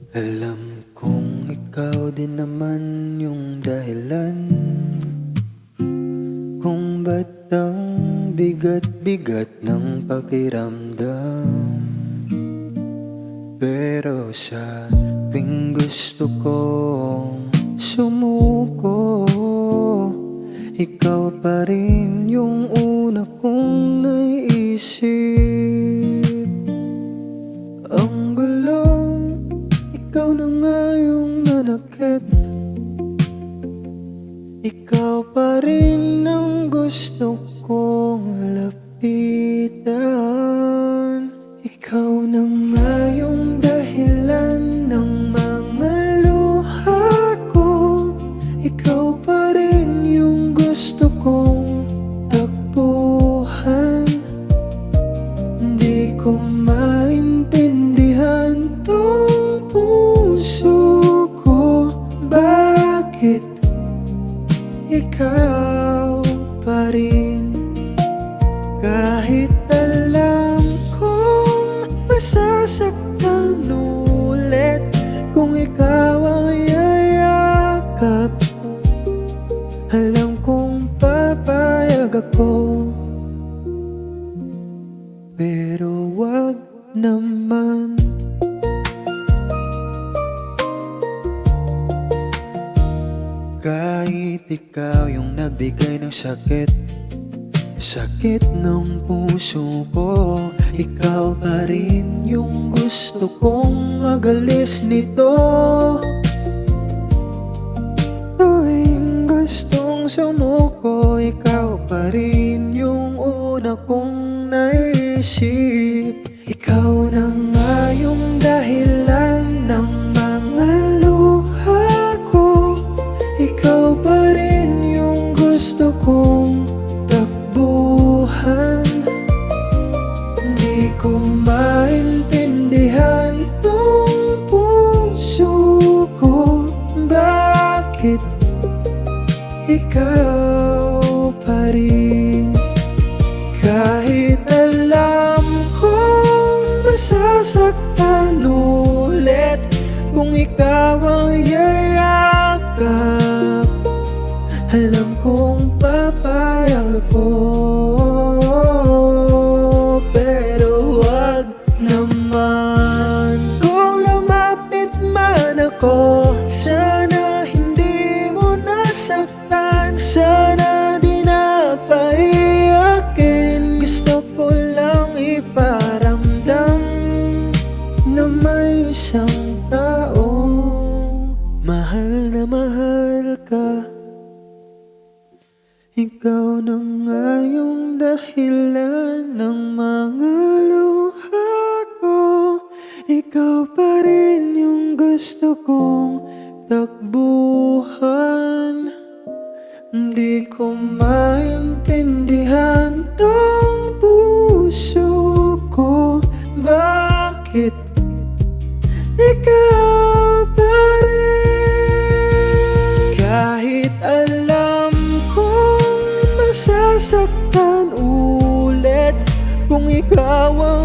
Alam kong ikaw din naman yung dahilan kung ba't ang bigat-bigat ng pakiramdam. Pero sa tuwing gusto kong sumuko, ikaw pa rin yung una kong naiisip. Ang gulong, ikaw na nga yung nanakit. Ikaw pa rin ang gusto kong lapitan. Ikaw na nga yung dahilan ng mga luha ko. Ikaw pa rin yung gusto kong takbuhan. Hindi ko maintindihan tong puso ko. Bakit ikaw pa rin? Kahit alam kong masasaktan ulit kung ikaw ang yayakap, alam kong papayag ako. Pero wag naman. Kahit ikaw yung nagbigay ng sakit, sakit ng puso ko, ikaw pa rin yung gusto kong magalis nito. Tuwing gustong sumuko, ikaw pa rin yung una kong naisip. Ikaw na nga yung dahilan ng mga luha ko. Ikaw pa rin yung gusto kong takbuhan. Hindi ko maintindihan tong puso ko. Bakit ikaw pa rin? Kahit alam kong masasaktan ulit kung ikaw ang yayakap, alam kong papayag ako. Pero wag naman. Kung lumapit man ako, sana hindi mo nasaktan. Sana di na paiyakin. Gusto ko lang iparamdam na may isang taong mahal na mahal ka. Ikaw na nga yung dahilan ng mga luha ko. Ikaw pa rin yung gusto kong takbuhan. Hindi ko maintindihan tong puso ko. Bakit ikaw pa rin? Kahit alam kong masasaktan ulit kung ikaw ang